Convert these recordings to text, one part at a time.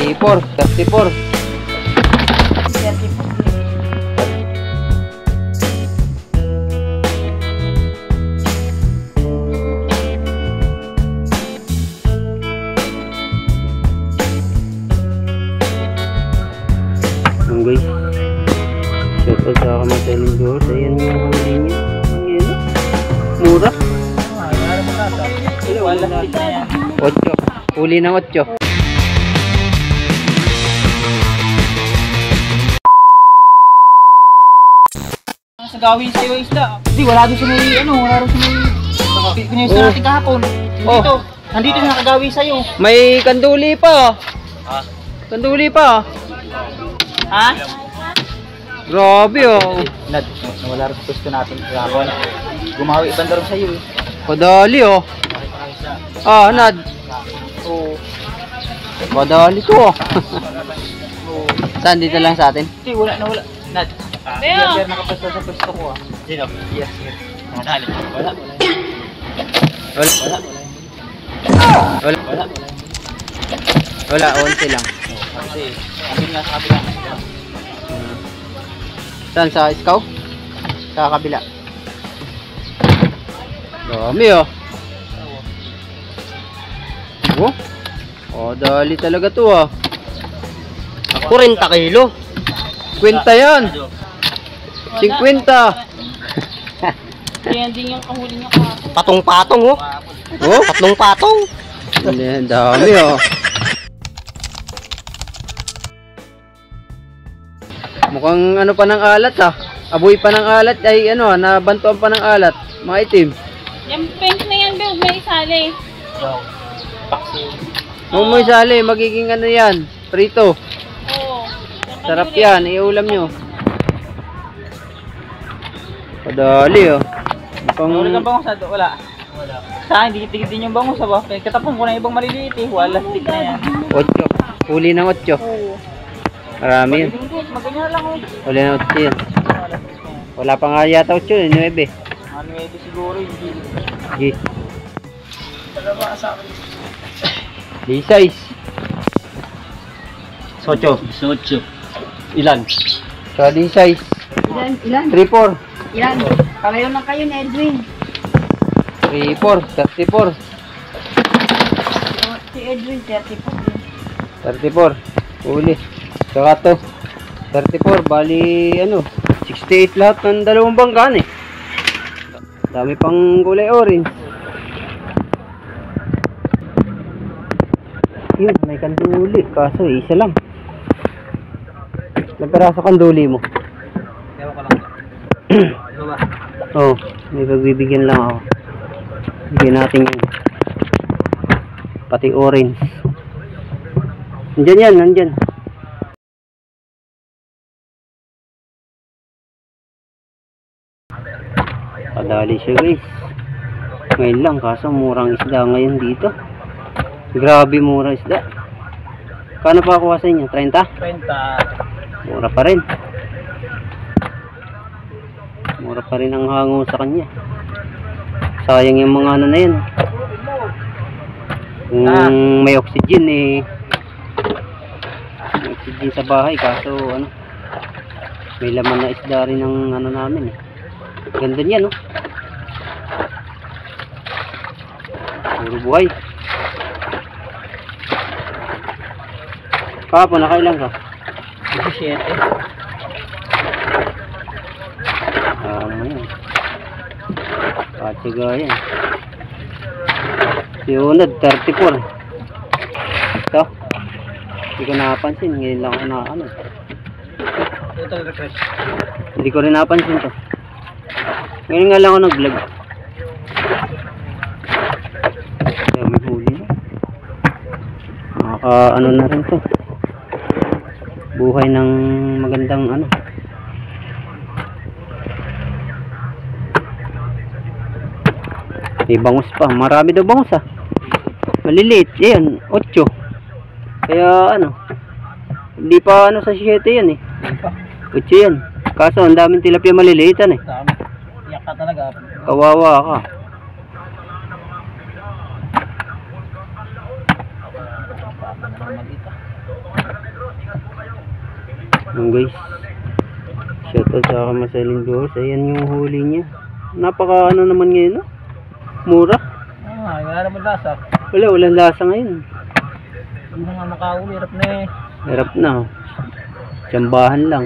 34, 34. Guys, shout out sa kamataling doors. Ayan yung huli niya. Ayan, mura. 8, huli ng 8. Sa gawin sa'yo isda. Hindi, wala doon sa may wala doon sa may pinayos na natin kahapon. Dito, nandito na nakagawi sa'yo. May kanduli pa. Kanduli pa. Ha? Grabe oh. Nad, nawala rin sa pwesto natin. Gumawi ibang daron sa'yo eh. Kadali oh. Nad. Oo. Kadali to oh. Saan dito lang sa atin? Hindi, wala. Nad. Yes, nakapwesto sa pwesto ko ah. Sino? Yes. Nadali. Wala. Wala, 11 lang. Kasi, andun nga sa kabila. Saan? Sa Iskaw? Sa kabila. Dami oh. Dali talaga to ah. 40 kilo. 50 yan. 50. Yan din yung kahuli niya kahapon. Patong-patong oh. Tatlong patong. Dami oh. Mukhang ano pa ng alat ah. Aboy pa ng alat ay nabantuan pa ng alat. Maitim. Yung pink na yan, Bill, may isali. Kung may sali, magiging ano yan, prito. Oo. Sarap yan, iulam nyo. Padali oh. Wala kang bangus na wala. Sa akin, dikit-dikit din yung bangus ba? Katapong ko na ibang maliliit eh. Wala, stick na yan. 8. Huli ng 8. Oo. Marami yun. Maganyan lang oh. Huli ng 8 yan. Wala pa nga yata 8 yun, 9. 9 siguro, hindi. G. Talaga sa akin. D6. 8. Ilan? So D6. Ilan? 3-4. Ilan? Pareho lang kayo ni Edwin. 3-4. 34. Si Edwin, 34. 34. Huli. Saka to. 34. Bali 68 lahat ng dalawang bangkaan eh. Dami pang kulay orange. Yun, may kanduli. Kaso isa lang. Nagperaso kanduli mo. Ewan ko lang. Ano ba? Oh, may pagbibigyan lang ako. Bigyan natin yun. Pati orange. Nandyan yan, nandyan. Padali siya guys. Ngayon lang, kaso murang isda ngayon dito. Grabe mura isda. Kano pa kuha sa inyo? 30? 30. Mura pa rin. Mura pa rin ang hango sa kanya. Sayang yung mga na yan. Kung may oxygen eh. May oxygen sa bahay kaso may laman na isda rin ng namin eh. Ganda niya puro buhay. Kahapon nakailan ka? 17. Yan. Patiga yan. Yunod 34. Ito. Hindi ko napansin. Ngayon lang ako na Ito refresh. Hindi ko rin napansin to. Ngayon nga lang ako nag-vlog. May huli na. Nakaka na rin to. Buhay ng magandang May bangus pa. Marami daw bangus Maliliit. Ayan, 8. Kaya hindi pa sa 7 yan eh. 8 yan. Kaso ang daming tilapia maliliitan eh. Tama. Iyak ka talaga. Kawawa ka. Yan guys. Shoutout sa Kamasaling Viewers. Ayan yung huli niya. Napaka ano naman ngayon, no? Mura. Wala naman lasa. Walang lasa ngayon. Hindi na nga makauli, hirap na eh. Hirap na. Tsambahan lang.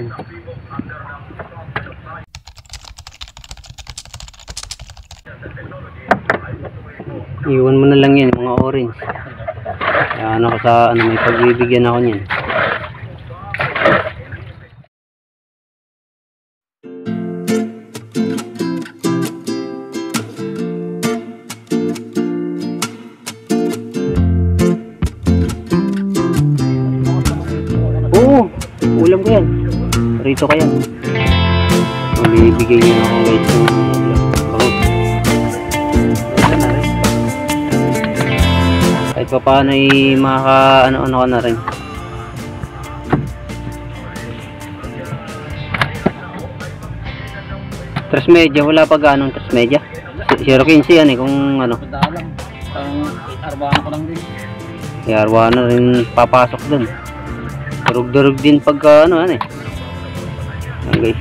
Iwan mo na lang yan, mga orange. Kaya ano ko sa, ano, may pagbibigyan ako niyan. Oo, ulam ko yan. Rito ka yan. Mabibigay niyo ako guys ng ulam. Bango. Ito na rin. Kahit pa paano ay maka ano-ano ka na rin. Tres media, wala pa ganong tres media. 0.15 yan eh kung ano. Madalang. Arbahan ko lang din. Yarwa na rin papasok dun. Durug-durug din pagka ano eh. Ayan guys,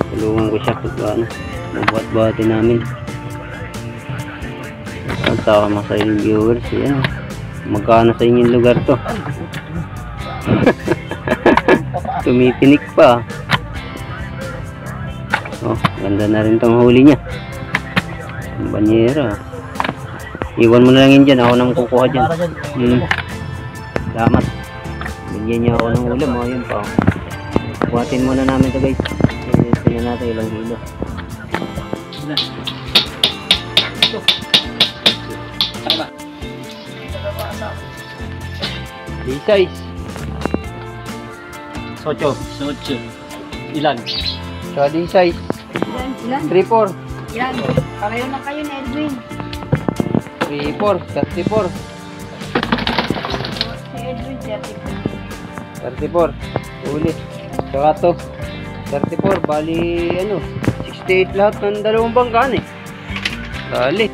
tulungan ko siya pagka ano, mabuhat-buhatin namin. At sa Kamasaling Viewers, yan. Magkano sa inyong lugar to? Tumitinik pa. Oh, ganda na rin tong huli niya. Ang banyera. Iwan mo na lang yun dyan, ako nang kukuha dyan. Salamat. Bigyan niya ako ng ulam, oh, yun pa. Buhatin muna namin ito guys. Tingnan natin ilang kilo. D-size. Socho. Ilan? So D-size. Ilan? 3-4. Ilan? Pareho na kayo ni Edwin. 3-4. 34. Si Edwin, 34. Ulit. Saka to. 34. Bali ano. 68 lahat ng dalawang bangkaan eh. Dali.